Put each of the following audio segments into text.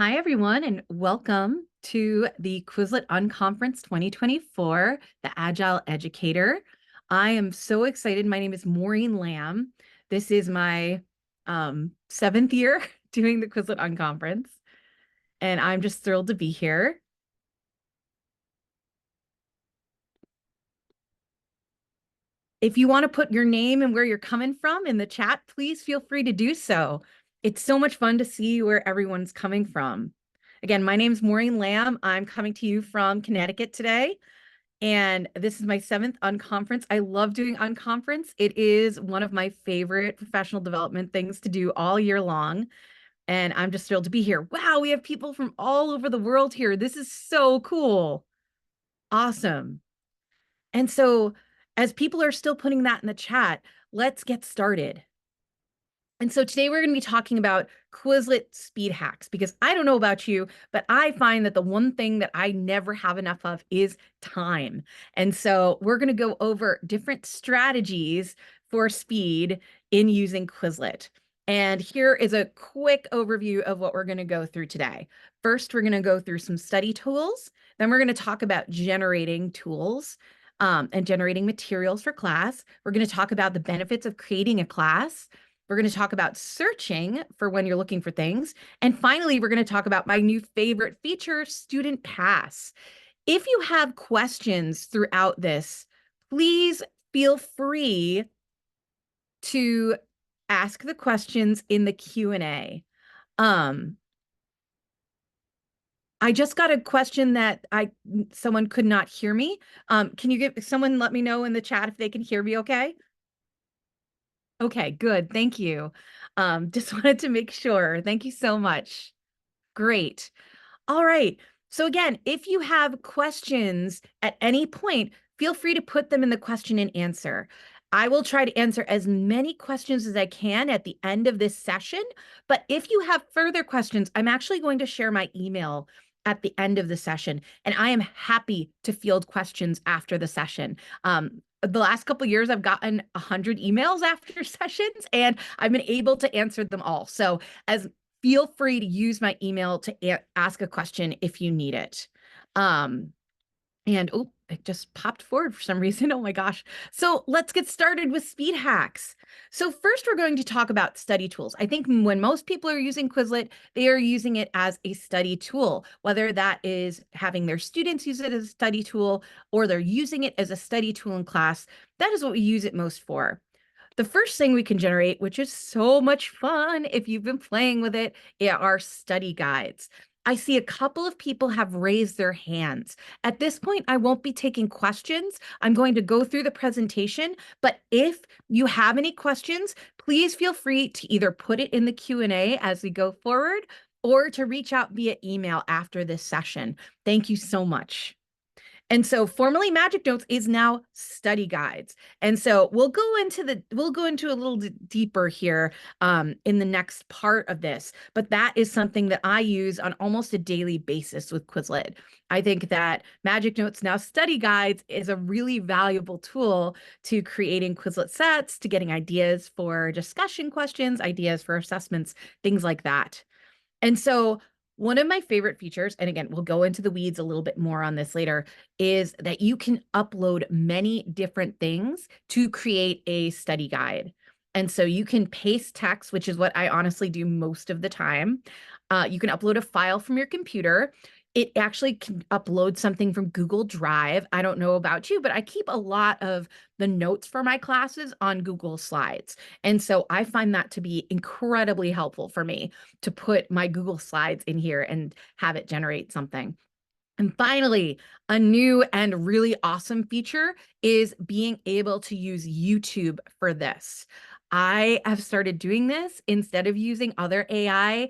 Hi, everyone, and welcome to the Quizlet Unconference 2024, the Agile Educator. I am so excited. My name is Maureen Lamb. This is my seventh year doing the Quizlet Unconference, and I'm just thrilled to be here. If you want to put your name and where you're coming from in the chat, please feel free to do so. It's so much fun to see where everyone's coming from. Again, my name's Maureen Lamb. I'm coming to you from Connecticut today. And this is my seventh Unconference. I love doing Unconference. It is one of my favorite professional development things to do all year long. And I'm just thrilled to be here. Wow, we have people from all over the world here. This is so cool. Awesome. And so as people are still putting that in the chat, let's get started. And so today we're going to be talking about Quizlet speed hacks, because I don't know about you, but I find that the one thing that I never have enough of is time. And so we're going to go over different strategies for speed in using Quizlet. And here is a quick overview of what we're going to go through today. First, we're going to go through some study tools. Then we're going to talk about generating tools and generating materials for class. We're going to talk about the benefits of creating a class. We're going to talk about searching for when you're looking for things. And finally, we're going to talk about my new favorite feature, Student Pass. If you have questions throughout this, please feel free to ask the questions in the Q&A. I just got a question that someone could not hear me. Can you someone let me know in the chat if they can hear me okay? Okay, good. Thank you. Just wanted to make sure. Thank you so much. Great. All right. So again, if you have questions at any point, feel free to put them in the question and answer. I will try to answer as many questions as I can at the end of this session. But if you have further questions, I'm actually going to share my email at the end of the session, and I am happy to field questions after the session. The last couple of years, I've gotten 100 emails after sessions, and I've been able to answer them all. So feel free to use my email to ask a question if you need it. And oh, it just popped forward for some reason. Oh my gosh. So let's get started with speed hacks. So first, we're going to talk about study tools. I think when most people are using Quizlet, they are using it as a study tool, whether that is having their students use it as a study tool or they're using it as a study tool in class. That is what we use it most for. The first thing we can generate, which is so much fun if you've been playing with it, are study guides. I see a couple of people have raised their hands. At this point, I won't be taking questions. I'm going to go through the presentation, but if you have any questions, please feel free to either put it in the Q&A as we go forward or to reach out via email after this session. Thank you so much. And so formerly Magic Notes is now study guides. And so we'll go into a little deeper here in the next part of this, but that is something that I use on almost a daily basis with Quizlet. I think that Magic Notes now study guides is a really valuable tool to creating Quizlet sets, to getting ideas for discussion questions, ideas for assessments, things like that. And so one of my favorite features, and again, we'll go into the weeds a little bit more on this later, is that you can upload many different things to create a study guide. And so you can paste text, which is what I honestly do most of the time. You can upload a file from your computer. It actually can upload something from Google Drive. I don't know about you, but I keep a lot of the notes for my classes on Google Slides. And so I find that to be incredibly helpful for me to put my Google Slides in here and have it generate something. And finally, a new and really awesome feature is being able to use YouTube for this. I have started doing this instead of using other AI,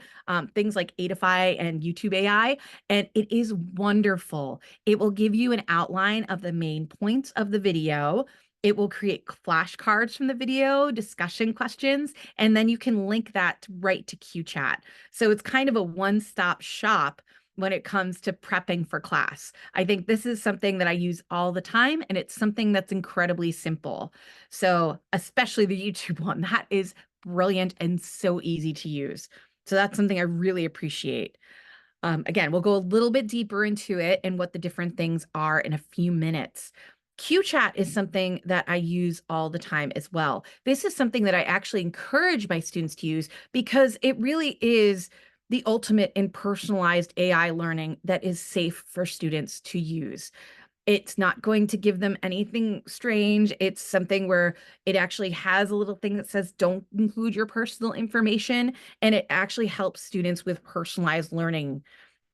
things like Adify and YouTube AI, and it is wonderful. It will give you an outline of the main points of the video. It will create flashcards from the video, discussion questions, and then you can link that right to QChat. So it's kind of a one-stop shop when it comes to prepping for class. I think this is something that I use all the time, and it's something that's incredibly simple. So especially the YouTube one, that is brilliant and so easy to use. So that's something I really appreciate. Again, we'll go a little bit deeper into it and what the different things are in a few minutes. QChat is something that I use all the time as well. This is something that I actually encourage my students to use because it really is the ultimate in personalized AI learning that is safe for students to use. It's not going to give them anything strange. It's something where it actually has a little thing that says, don't include your personal information. And it actually helps students with personalized learning.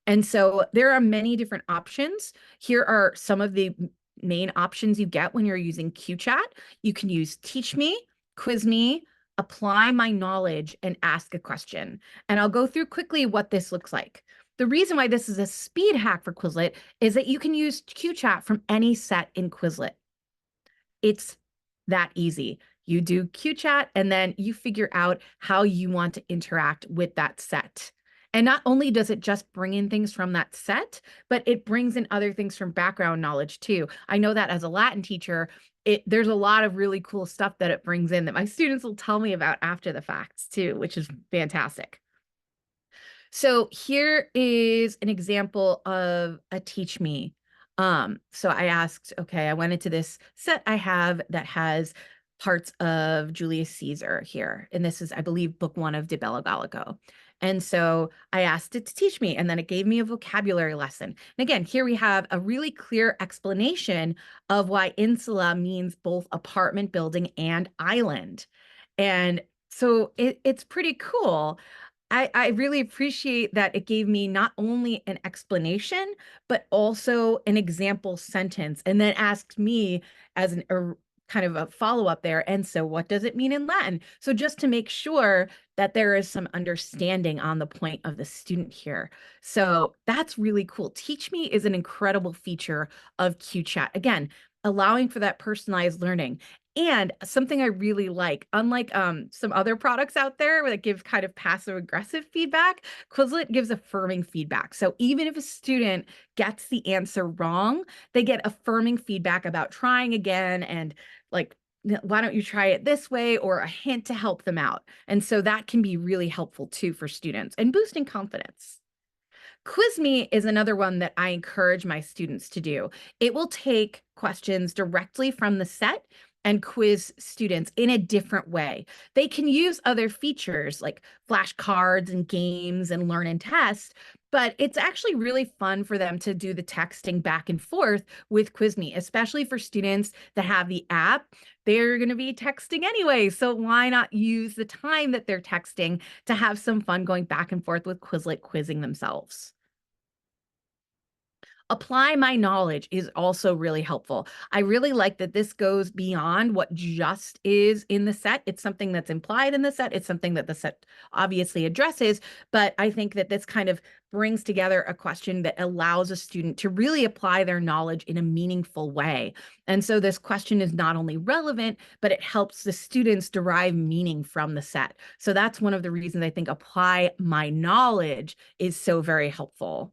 And so there are many different options. Here are some of the main options you get when you're using QChat. You can use Teach Me, Quiz Me, Apply My Knowledge, and Ask a Question. And I'll go through quickly what this looks like. The reason why this is a speed hack for Quizlet is that you can use QChat from any set in Quizlet. It's that easy. You do QChat and then you figure out how you want to interact with that set. And not only does it just bring in things from that set, but it brings in other things from background knowledge too. I know that as a Latin teacher, there's a lot of really cool stuff that it brings in that my students will tell me about after the facts too, which is fantastic. So here is an example of a Teach Me. So I asked, okay, I went into this set I have that has parts of Julius Caesar here. And this is, I believe, book 1 of De Bello Gallico. And so I asked it to teach me, and then it gave me a vocabulary lesson. And again, here we have a really clear explanation of why insula means both apartment building and island. And so it's pretty cool. I really appreciate that it gave me not only an explanation, but also an example sentence, and then asked me as a kind of a follow-up there. And so what does it mean in Latin? So just to make sure that there is some understanding on the point of the student here. So that's really cool. Teach Me is an incredible feature of QChat. Again, allowing for that personalized learning. And something I really like, unlike some other products out there that give kind of passive aggressive feedback, Quizlet gives affirming feedback. So even if a student gets the answer wrong, they get affirming feedback about trying again and like, why don't you try it this way, or a hint to help them out. And so that can be really helpful too for students and boosting confidence. Quiz Me is another one that I encourage my students to do. It will take questions directly from the set and quiz students in a different way. They can use other features like flashcards and games and learn and test, but it's actually really fun for them to do the texting back and forth with Quiz Me, especially for students that have the app. They're going to be texting anyway, so why not use the time that they're texting to have some fun going back and forth with Quizlet quizzing themselves? Apply My Knowledge is also really helpful. I really like that this goes beyond what just is in the set. It's something that's implied in the set. It's something that the set obviously addresses, but I think that this kind of brings together a question that allows a student to really apply their knowledge in a meaningful way. And so this question is not only relevant, but it helps the students derive meaning from the set. So that's one of the reasons I think Apply My Knowledge is so very helpful.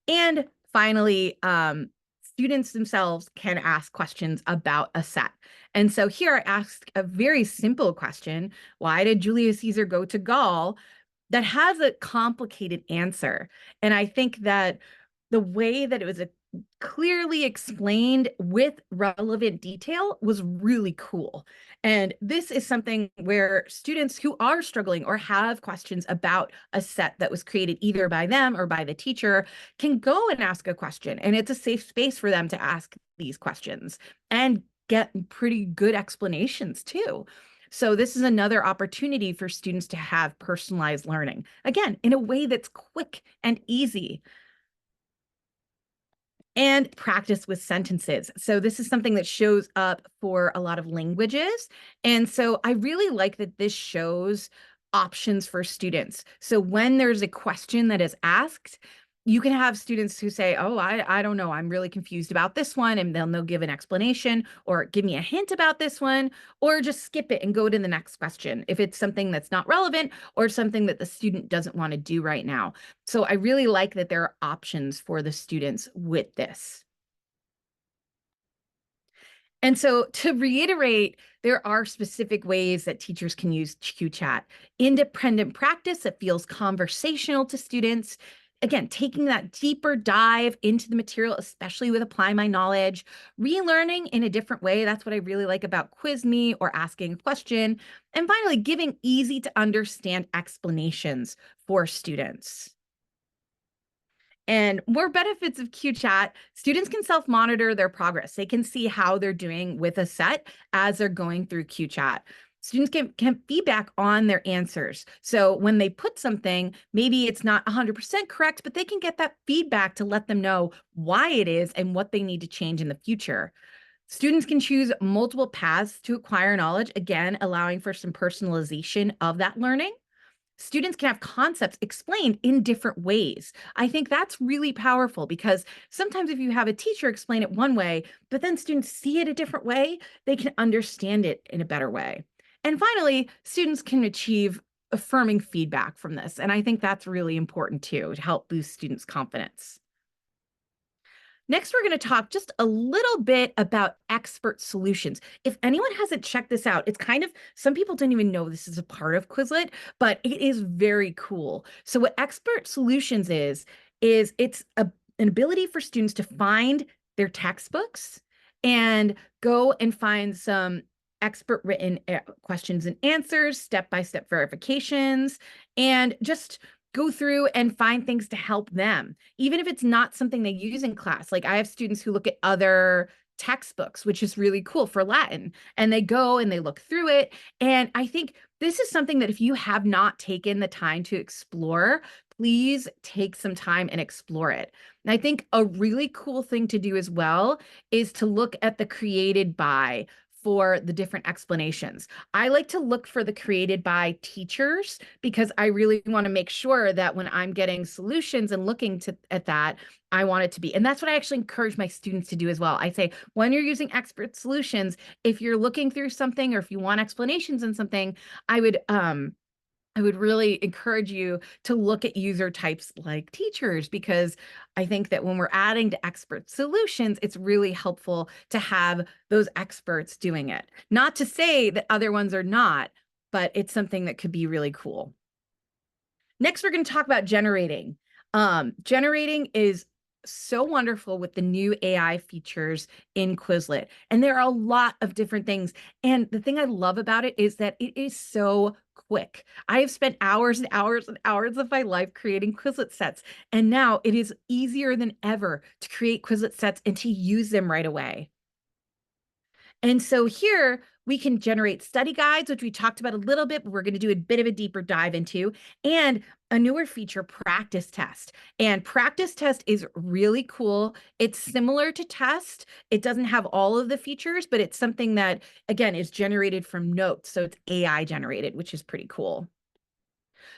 And finally, students themselves can ask questions about a set. And so here I asked a very simple question: why did Julius Caesar go to Gaul? That has a complicated answer. And I think that the way that it was clearly explained with relevant detail was really cool. And this is something where students who are struggling or have questions about a set that was created either by them or by the teacher can go and ask a question. And it's a safe space for them to ask these questions and get pretty good explanations too. So this is another opportunity for students to have personalized learning, again, in a way that's quick and easy. And practice with sentences. So this is something that shows up for a lot of languages. And so I really like that this shows options for students. So when there's a question that is asked, you can have students who say, oh, I don't know, I'm really confused about this one, and they'll give an explanation or give me a hint about this one, or just skip it and go to the next question if it's something that's not relevant or something that the student doesn't want to do right now. So I really like that there are options for the students with this. And so to reiterate, there are specific ways that teachers can use QChat. Independent practice that feels conversational to students, again, taking that deeper dive into the material, especially with Apply My Knowledge, relearning in a different way. That's what I really like about Quiz Me or asking a question. And finally, giving easy to understand explanations for students. And more benefits of QChat, students can self-monitor their progress. They can see how they're doing with a set as they're going through QChat. Students can feedback on their answers. So when they put something, maybe it's not 100% correct, but they can get that feedback to let them know why it is and what they need to change in the future. Students can choose multiple paths to acquire knowledge, again, allowing for some personalization of that learning. Students can have concepts explained in different ways. I think that's really powerful because sometimes if you have a teacher explain it one way, but then students see it a different way, they can understand it in a better way. And finally, students can achieve affirming feedback from this. And I think that's really important too, to help boost students' confidence. Next, we're going to talk just a little bit about expert solutions. If anyone hasn't checked this out, it's kind of, some people don't even know this is a part of Quizlet, but it is very cool. So what expert solutions is it's an ability for students to find their textbooks and go and find some expert written questions and answers, step-by-step verifications, and just go through and find things to help them, even if it's not something they use in class. Like I have students who look at other textbooks, which is really cool for Latin, and they go and they look through it. And I think this is something that if you have not taken the time to explore, please take some time and explore it. And I think a really cool thing to do as well is to look at the created by for the different explanations. I like to look for the created by teachers because I really want to make sure that when I'm getting solutions and looking at that, I want it to be. And that's what I actually encourage my students to do as well. I say, when you're using expert solutions, if you're looking through something or if you want explanations in something, I would really encourage you to look at user types like teachers, because I think that when we're adding to expert solutions, it's really helpful to have those experts doing it. Not to say that other ones are not, but it's something that could be really cool. Next, we're going to talk about generating. Generating is so wonderful with the new AI features in Quizlet. And there are a lot of different things. And the thing I love about it is that it is so quick. I have spent hours and hours and hours of my life creating Quizlet sets. And now it is easier than ever to create Quizlet sets and to use them right away. And so here we can generate study guides, which we talked about a little bit, but we're going to do a bit of a deeper dive into, and a newer feature, practice test. And practice test is really cool. It's similar to test. It doesn't have all of the features, but it's something that, again, is generated from notes. So it's AI generated, which is pretty cool.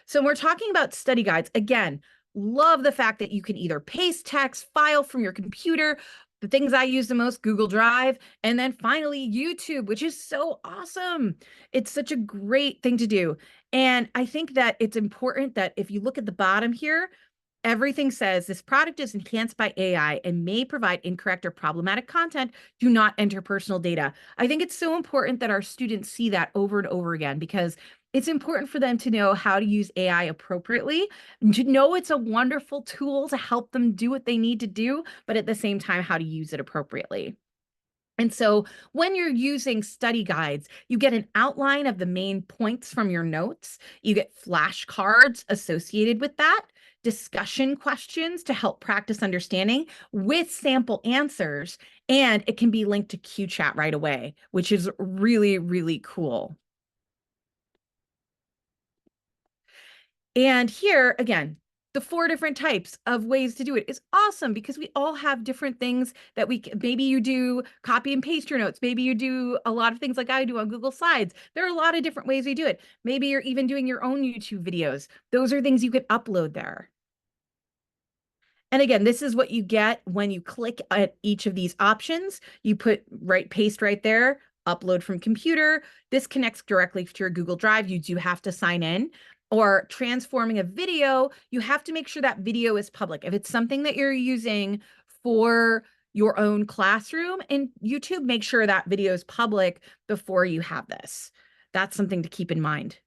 So we're talking about study guides. Again, love the fact that you can either paste text, file from your computer, the things I use the most, Google Drive, and then finally YouTube, which is so awesome. It's such a great thing to do. And I think that it's important that if you look at the bottom here, everything says this product is enhanced by AI and may provide incorrect or problematic content. Do not enter personal data. I think it's so important that our students see that over and over again, because it's important for them to know how to use AI appropriately, and to know it's a wonderful tool to help them do what they need to do, but at the same time, how to use it appropriately. And so when you're using study guides, you get an outline of the main points from your notes. You get flashcards associated with that, discussion questions to help practice understanding with sample answers, and it can be linked to QChat right away, which is really, really cool. And here, again, the 4 different types of ways to do it is awesome, because we all have different things that maybe you do copy and paste your notes. Maybe you do a lot of things like I do on Google Slides. There are a lot of different ways we do it. Maybe you're even doing your own YouTube videos. Those are things you could upload there. And again, this is what you get when you click at each of these options. You paste right there, upload from computer. This connects directly to your Google Drive. You do have to sign in. Or transforming a video, you have to make sure that video is public. If it's something that you're using for your own classroom in YouTube, make sure that video is public before you have this. That's something to keep in mind.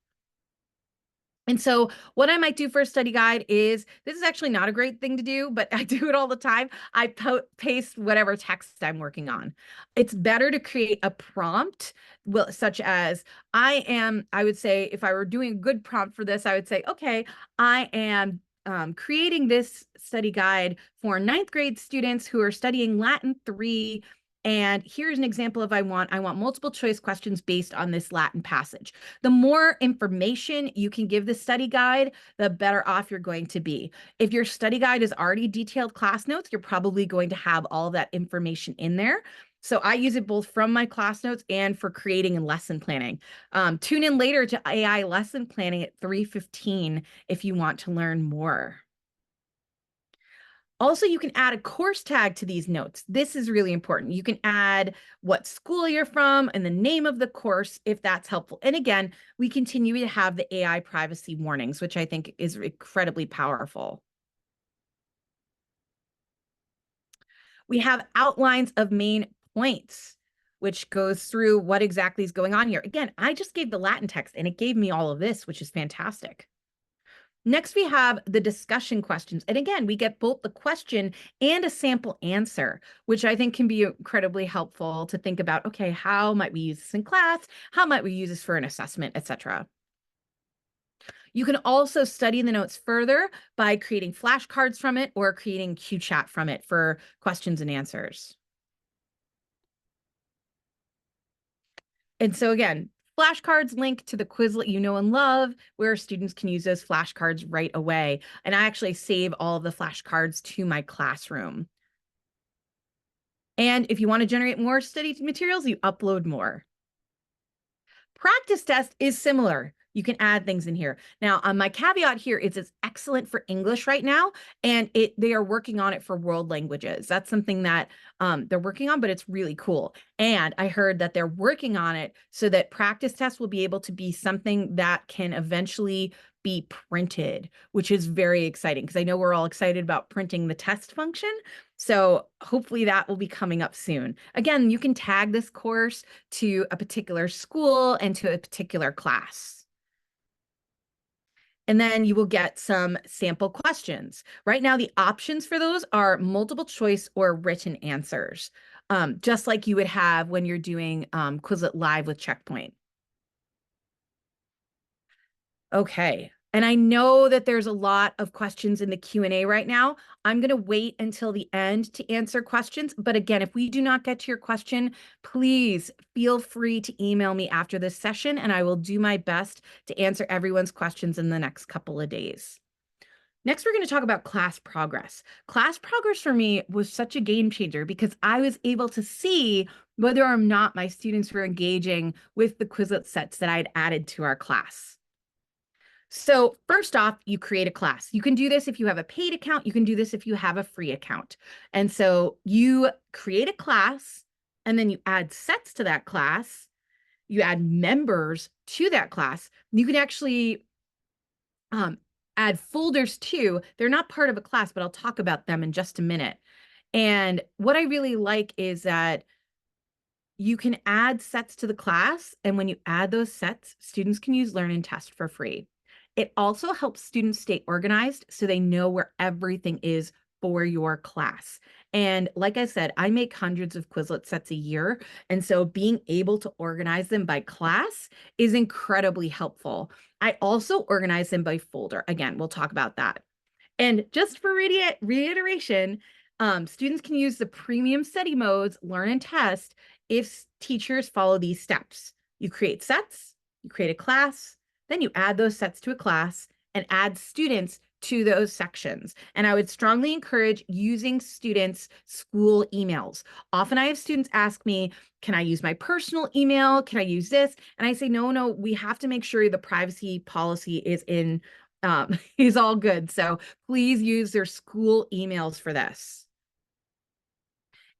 And so what I might do for a study guide is, this is actually not a great thing to do, but I do it all the time. I paste whatever text I'm working on. It's better to create a prompt, well, such as I would say, if I were doing a good prompt for this, I would say, okay, I am creating this study guide for ninth grade students who are studying Latin 3. And here's an example of I want multiple choice questions based on this Latin passage. The more information you can give the study guide, the better off you're going to be. If your study guide is already detailed class notes, you're probably going to have all that information in there. So I use it both from my class notes and for creating and lesson planning. Tune in later to AI lesson planning at 3:15 if you want to learn more. Also, you can add a course tag to these notes. This is really important. You can add what school you're from and the name of the course if that's helpful. And again, we continue to have the AI privacy warnings, which I think is incredibly powerful. We have outlines of main points, which goes through what exactly is going on here. Again, I just gave the Latin text and it gave me all of this, which is fantastic. Next, we have the discussion questions. And again, we get both the question and a sample answer, which I think can be incredibly helpful to think about, okay, how might we use this in class? How might we use this for an assessment, etc. You can also study the notes further by creating flashcards from it or creating Q chat from it for questions and answers. And so again, flashcards link to the Quizlet you know and love, where students can use those flashcards right away. And I actually save all of the flashcards to my classroom. And if you want to generate more study materials, you upload more. Practice test is similar. You can add things in here. Now, my caveat here is it's excellent for English right now, and they are working on it for world languages. That's something that they're working on, but it's really cool. And I heard that they're working on it so that practice tests will be able to be something that can eventually be printed, which is very exciting because I know we're all excited about printing the test function. So hopefully that will be coming up soon. Again, you can tag this course to a particular school and to a particular class. And then you will get some sample questions. Right now, the options for those are multiple choice or written answers, just like you would have when you're doing Quizlet Live with Checkpoint. Okay. And I know that there's a lot of questions in the Q&A right now. I'm going to wait until the end to answer questions. But again, if we do not get to your question, please feel free to email me after this session, and I will do my best to answer everyone's questions in the next couple of days. Next, we're going to talk about class progress. Class progress for me was such a game changer because I was able to see whether or not my students were engaging with the Quizlet sets that I'd added to our class. So first off, you create a class. You can do this if you have a paid account. You can do this if you have a free account. And so you create a class, and then you add sets to that class. You add members to that class. You can actually add folders too. They're not part of a class, but I'll talk about them in just a minute. And what I really like is that you can add sets to the class. And when you add those sets, students can use Learn and Test for free. It also helps students stay organized so they know where everything is for your class. And like I said, I make hundreds of Quizlet sets a year. And so being able to organize them by class is incredibly helpful. I also organize them by folder. Again, we'll talk about that. And just for reiteration, students can use the premium study modes, Learn and Test, if teachers follow these steps. You create sets, you create a class, then you add those sets to a class and add students to those sections. And I would strongly encourage using students' school emails. Often I have students ask me, can I use my personal email? Can I use this? And I say, no, we have to make sure the privacy policy is is all good. So please use their school emails for this.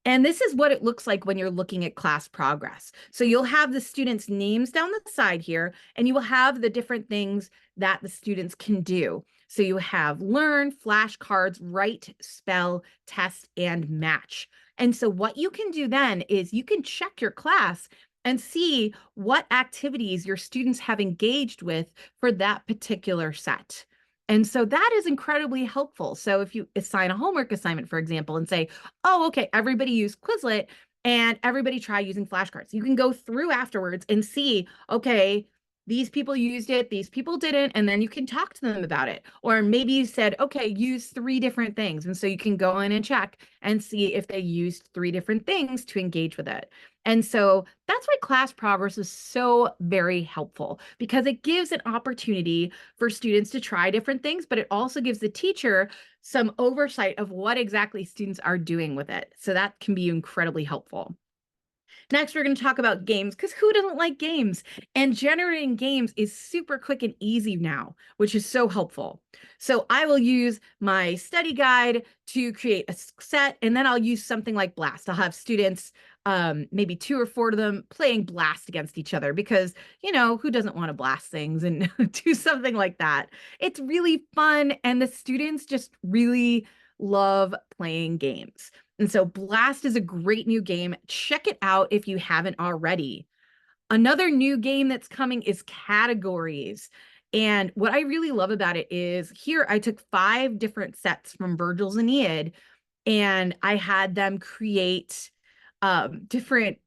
And this is what it looks like when you're looking at class progress. So you'll have the students' names down the side here, and you will have the different things that the students can do. So you have learn, flashcards, write, spell, test, and match. And so what you can do then is you can check your class and see what activities your students have engaged with for that particular set. And so that is incredibly helpful. So if you assign a homework assignment, for example, and say, oh, okay, everybody use Quizlet and everybody try using flashcards. You can go through afterwards and see, okay, these people used it, these people didn't, and then you can talk to them about it. Or maybe you said, okay, use 3 different things. And so you can go in and check and see if they used 3 different things to engage with it. And so that's why class progress is so very helpful, because it gives an opportunity for students to try different things, but it also gives the teacher some oversight of what exactly students are doing with it. So that can be incredibly helpful. Next, we're going to talk about games, because who doesn't like games? And generating games is super quick and easy now, which is so helpful. So I will use my study guide to create a set, and then I'll use something like Blast. I'll have students, maybe 2 or 4 of them, playing Blast against each other, because, you know, who doesn't want to blast things and do something like that? It's really fun, and the students just really love playing games. And so Blast is a great new game. Check it out if you haven't already. Another new game that's coming is Categories. And what I really love about it is here I took 5 different sets from Virgil's Aeneid, and I had them create different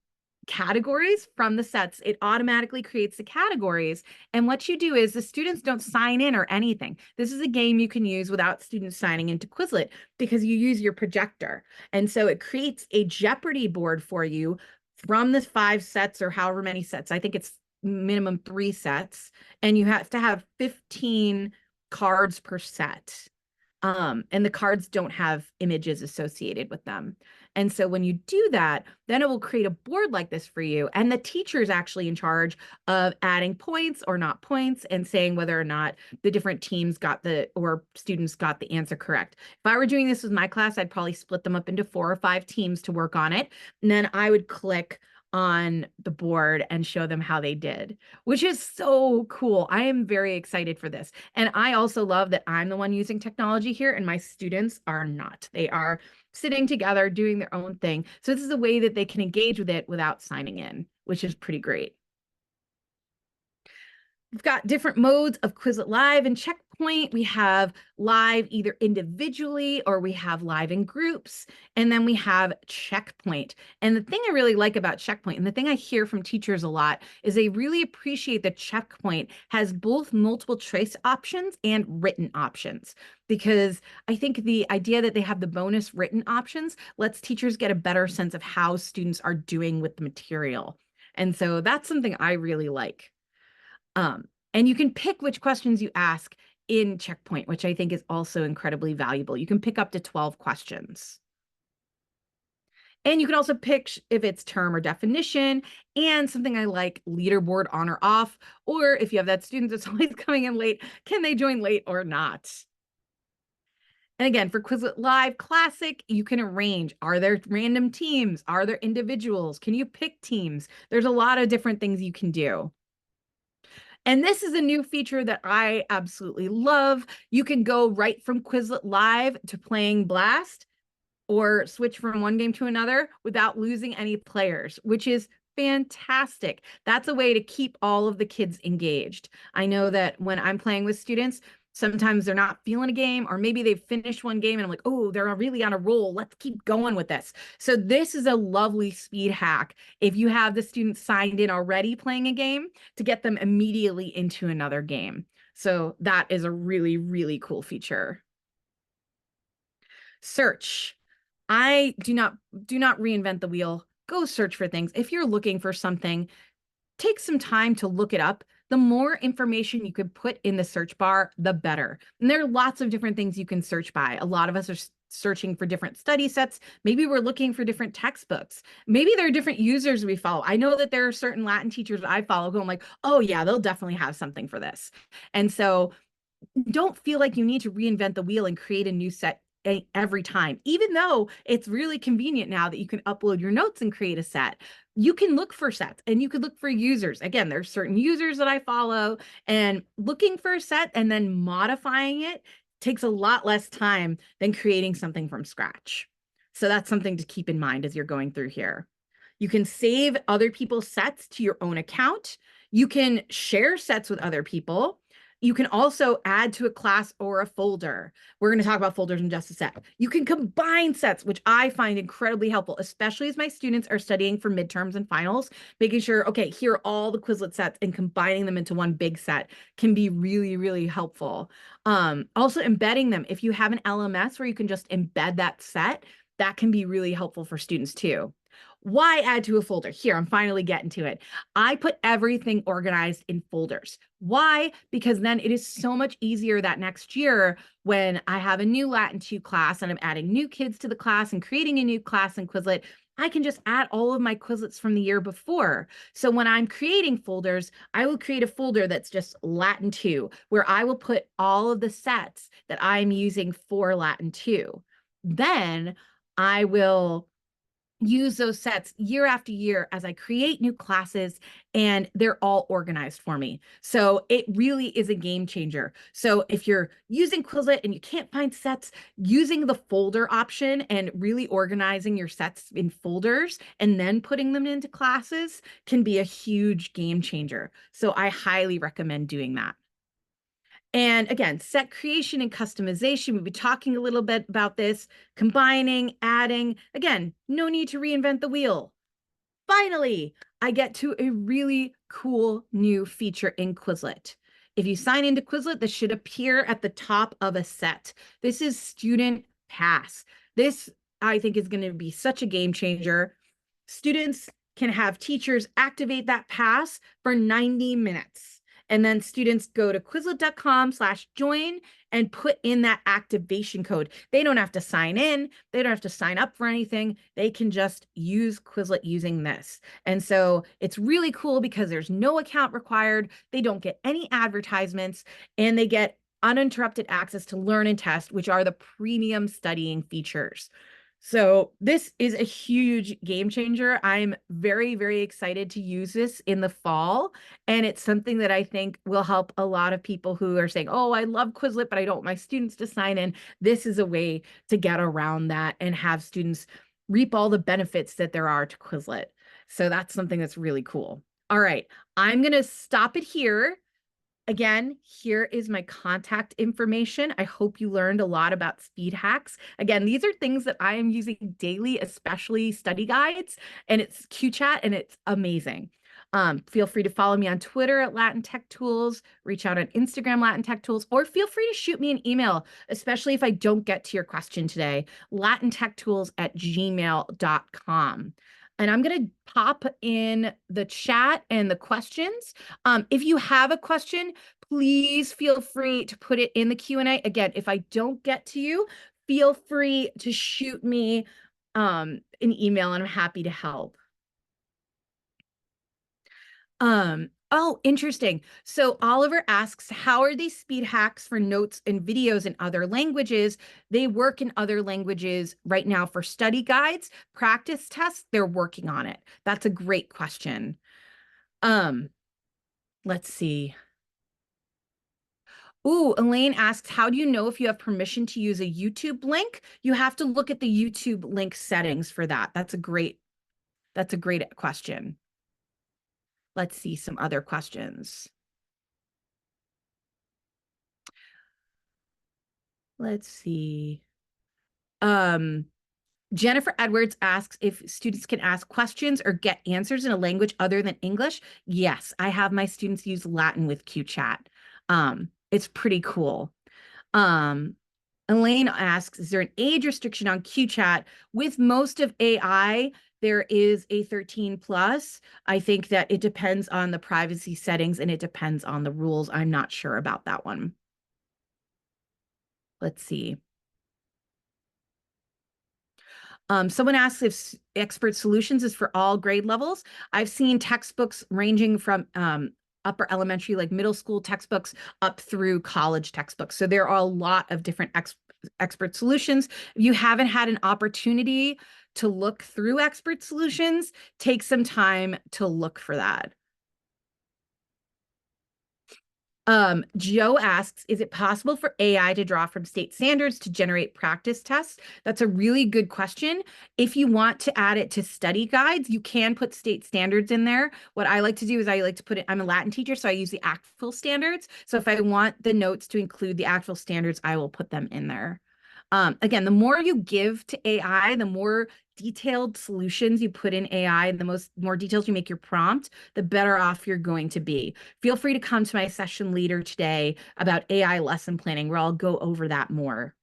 categories from the sets. It automatically creates the categories. And what you do is the students don't sign in or anything. This is a game you can use without students signing into Quizlet, because you use your projector. And so it creates a Jeopardy board for you from the 5 sets or however many sets. I think it's minimum 3 sets. And you have to have 15 cards per set. And the cards don't have images associated with them. And so when you do that, then it will create a board like this for you. And the teacher is actually in charge of adding points or not points, and saying whether or not the different teams got or students got the answer correct. If I were doing this with my class, I'd probably split them up into 4 or 5 teams to work on it. And then I would click on the board and show them how they did, which is so cool. I am very excited for this. And I also love that I'm the one using technology here and my students are not. They are sitting together doing their own thing. So this is a way that they can engage with it without signing in, which is pretty great. We've got different modes of Quizlet Live and Checkpoint. We have live either individually, or we have live in groups, and then we have Checkpoint. And the thing I really like about Checkpoint, and the thing I hear from teachers a lot, is they really appreciate that Checkpoint has both multiple choice options and written options, because I think the idea that they have the bonus written options lets teachers get a better sense of how students are doing with the material. And so that's something I really like. And you can pick which questions you ask in Checkpoint, which I think is also incredibly valuable. You can pick up to 12 questions. And you can also pick if it's term or definition, and something I like, leaderboard on or off, or if you have that student that's always coming in late, can they join late or not? And again, for Quizlet Live Classic, you can arrange, are there random teams? Are there individuals? Can you pick teams? There's a lot of different things you can do. And this is a new feature that I absolutely love. You can go right from Quizlet Live to playing Blast, or switch from one game to another without losing any players, which is fantastic. That's a way to keep all of the kids engaged. I know that when I'm playing with students, sometimes they're not feeling a game, or maybe they've finished one game and I'm like, oh, they're really on a roll. Let's keep going with this. So this is a lovely speed hack if you have the students signed in already playing a game, to get them immediately into another game. So that is a really, really cool feature. Search. I do not reinvent the wheel. Go search for things. If you're looking for something, take some time to look it up. The more information you could put in the search bar, the better. And there are lots of different things you can search by. A lot of us are searching for different study sets. Maybe we're looking for different textbooks. Maybe there are different users we follow. I know that there are certain Latin teachers I follow who I'm like, oh yeah, they'll definitely have something for this. And so don't feel like you need to reinvent the wheel and create a new set every time, even though it's really convenient now that you can upload your notes and create a set. You can look for sets and you could look for users. Again, there's certain users that I follow, and looking for a set and then modifying it takes a lot less time than creating something from scratch. So that's something to keep in mind as you're going through here. You can save other people's sets to your own account. You can share sets with other people. You can also add to a class or a folder. We're going to talk about folders in just a sec. You can combine sets, which I find incredibly helpful, especially as my students are studying for midterms and finals, making sure, okay, here are all the Quizlet sets and combining them into one big set can be really, really helpful. Also embedding them. If you have an LMS where you can just embed that set, that can be really helpful for students too. Why add to a folder? Here, I'm finally getting to it. I put everything organized in folders. Why? Because then it is so much easier that next year when I have a new Latin 2 class and I'm adding new kids to the class and creating a new class in Quizlet, I can just add all of my Quizlets from the year before. So when I'm creating folders, I will create a folder that's just Latin 2, where I will put all of the sets that I'm using for Latin 2. Then I will use those sets year after year as I create new classes, and they're all organized for me. So it really is a game changer. So if you're using Quizlet and you can't find sets, using the folder option and really organizing your sets in folders and then putting them into classes can be a huge game changer. So I highly recommend doing that. And again, set creation and customization. We'll be talking a little bit about this, combining, adding. Again, no need to reinvent the wheel. Finally, I get to a really cool new feature in Quizlet. If you sign into Quizlet, this should appear at the top of a set. This is Student Pass. This, I think, is going to be such a game changer. Students can have teachers activate that pass for 90 minutes. And then students go to Quizlet.com/join and put in that activation code. They don't have to sign in. They don't have to sign up for anything. They can just use Quizlet using this. And so it's really cool because there's no account required. They don't get any advertisements, and they get uninterrupted access to Learn and Test, which are the premium studying features. So this is a huge game changer. I'm very, very excited to use this in the fall. And it's something that I think will help a lot of people who are saying, oh, I love Quizlet, but I don't want my students to sign in. This is a way to get around that and have students reap all the benefits that there are to Quizlet. So that's something that's really cool. All right, I'm going to stop it here. Again, here is my contact information. I hope you learned a lot about speed hacks. Again, these are things that I am using daily, especially study guides, and it's QChat and it's amazing. Feel free to follow me on Twitter at Latin Tech Tools, reach out on Instagram, Latin Tech Tools, or feel free to shoot me an email, especially if I don't get to your question today, latintechtools@gmail.com. And I'm going to pop in the chat and the questions. If you have a question, please feel free to put it in the Q&A. Again, if I don't get to you, feel free to shoot me an email and I'm happy to help. Oh, interesting. So Oliver asks, how are these speed hacks for notes and videos in other languages? They work in other languages right now for study guides, practice tests. They're working on it. That's a great question. Let's see. Ooh, Elaine asks, how do you know if you have permission to use a YouTube link? You have to look at the YouTube link settings for that. That's a great question. Let's see some other questions. Let's see. Jennifer Edwards asks if students can ask questions or get answers in a language other than English. Yes, I have my students use Latin with QChat. It's pretty cool. Elaine asks, is there an age restriction on QChat? With most of AI, there is a 13 plus. I think that it depends on the privacy settings and it depends on the rules. I'm not sure about that one. Let's see. Someone asks if Expert Solutions is for all grade levels. I've seen textbooks ranging from upper elementary, like middle school textbooks, up through college textbooks. So there are a lot of different Expert Solutions. If you haven't had an opportunity to look through Expert Solutions, take some time to look for that. Joe asks, is it possible for AI to draw from state standards to generate practice tests? That's a really good question. If you want to add it to study guides, you can put state standards in there. What I like to do is I like to put it, I'm a Latin teacher, so I use the actual standards. So if I want the notes to include the actual standards, I will put them in there. Again, the more you give to AI, the more detailed solutions you put in AI, and the more details you make your prompt, the better off you're going to be. Feel free to come to my session later today about AI lesson planning, where I'll go over that more.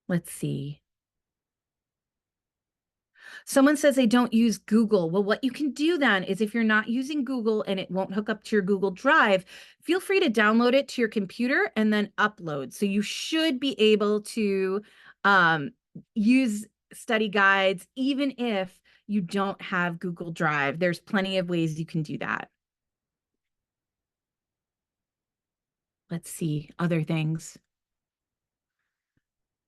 Let's see. Someone says they don't use Google. Well, what you can do then is if you're not using Google and it won't hook up to your Google Drive, feel free to download it to your computer and then upload. So you should be able to um, use study guides even if you don't have Google Drive. There's plenty of ways you can do that. Let's see other things.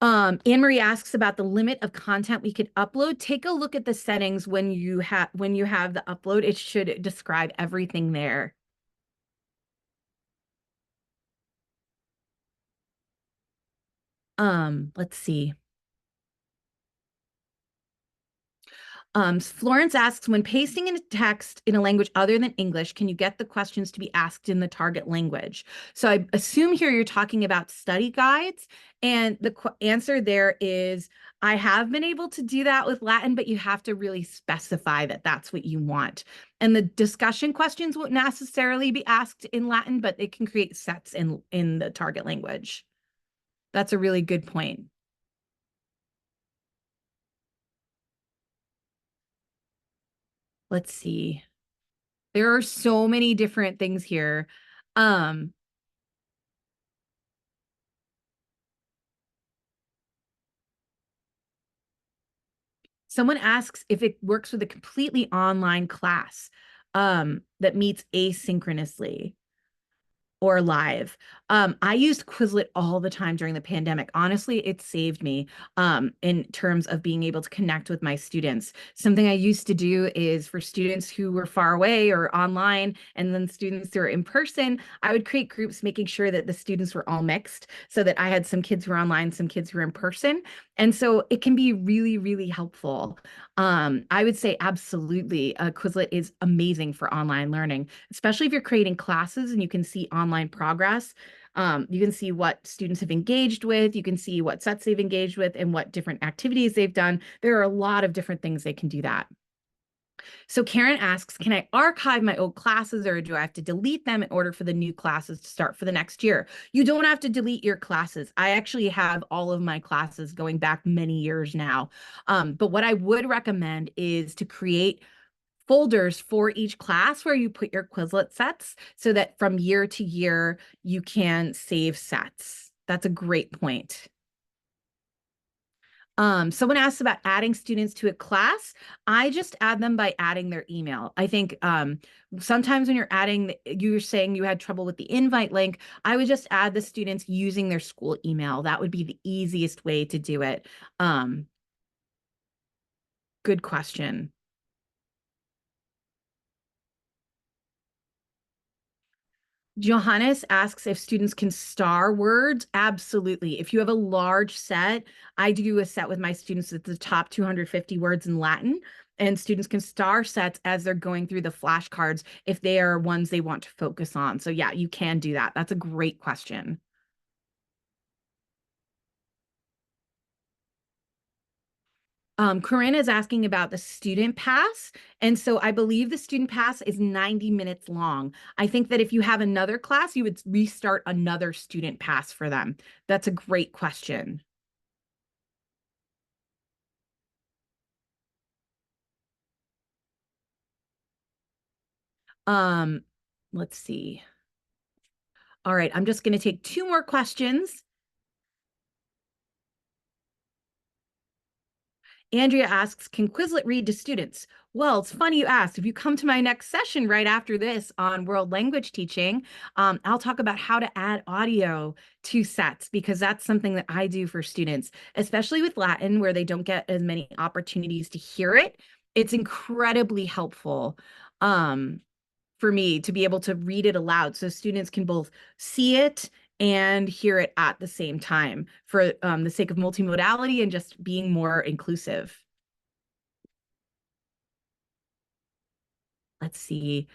Anne Marie asks about the limit of content we could upload. Take a look at the settings when you have the upload. It should describe everything there. Let's see. Florence asks, when pasting in a text in a language other than English, can you get the questions to be asked in the target language? So I assume here you're talking about study guides, and the answer there is I have been able to do that with Latin, but you have to really specify that that's what you want. And the discussion questions won't necessarily be asked in Latin, but it can create sets in the target language. That's a really good point. Let's see. There are so many different things here. Um, Someone asks if it works with a completely online class that meets asynchronously or live. I used Quizlet all the time during the pandemic. Honestly, it saved me in terms of being able to connect with my students. Something I used to do is for students who were far away or online, and then students who are in person, I would create groups making sure that the students were all mixed so that I had some kids who were online, some kids who were in person. And so it can be really, really helpful. I would say absolutely, Quizlet is amazing for online learning, especially if you're creating classes and you can see online progress. You can see what students have engaged with, you can see what sets they've engaged with and what different activities they've done. There are a lot of different things they can do that. So Karen asks, can I archive my old classes or do I have to delete them in order for the new classes to start for the next year? You don't have to delete your classes. I actually have all of my classes going back many years now. But what I would recommend is to create folders for each class where you put your Quizlet sets so that from year to year, you can save sets. That's a great point. Someone asked about adding students to a class. I just add them by adding their email. I think sometimes when you're saying you had trouble with the invite link, I would just add the students using their school email. That would be the easiest way to do it. Good question. Johannes asks if students can star words. Absolutely. If you have a large set, I do a set with my students at the top 250 words in Latin, and students can star sets as they're going through the flashcards if they are ones they want to focus on. So yeah, you can do that. That's a great question. Corinne is asking about the student pass. And so I believe the student pass is 90 minutes long. I think that if you have another class, you would restart another student pass for them. That's a great question. Um, let's see. All right, I'm just going to take two more questions. Andrea asks, can Quizlet read to students? Well, it's funny you asked. If you come to my next session right after this on world language teaching, I'll talk about how to add audio to sets because that's something that I do for students, especially with Latin, where they don't get as many opportunities to hear it. It's incredibly helpful. Um, for me to be able to read it aloud so students can both see it and hear it at the same time for the sake of multimodality and just being more inclusive. Let's see.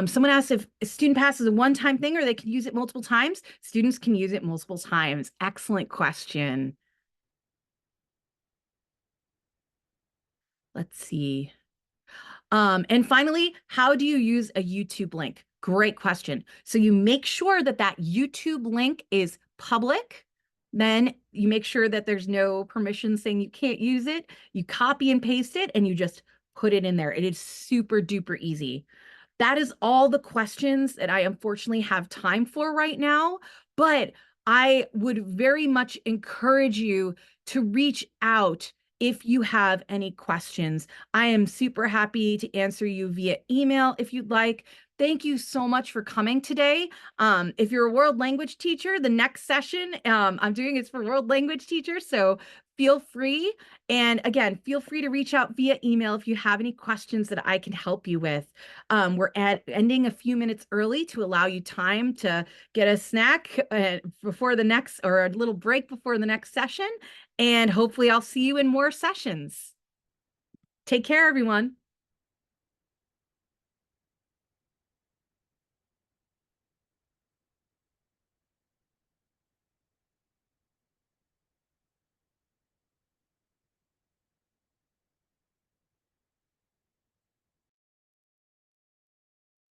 Someone asked if a student pass is a one-time thing or they can use it multiple times. Students can use it multiple times. Excellent question. Let's see. And finally, how do you use a YouTube link? Great question. So you make sure that that YouTube link is public. Then you make sure that there's no permission saying you can't use it. You copy and paste it and you just put it in there. It is super duper easy. That is all the questions that I unfortunately have time for right now, but I would very much encourage you to reach out if you have any questions. I am super happy to answer you via email if you'd like. Thank you so much for coming today. If you're a world language teacher, the next session I'm doing is for world language teachers, so feel free. And again, feel free to reach out via email if you have any questions that I can help you with. We're ending a few minutes early to allow you time to get a snack before the next, or a little break before the next session. And hopefully I'll see you in more sessions. Take care, everyone.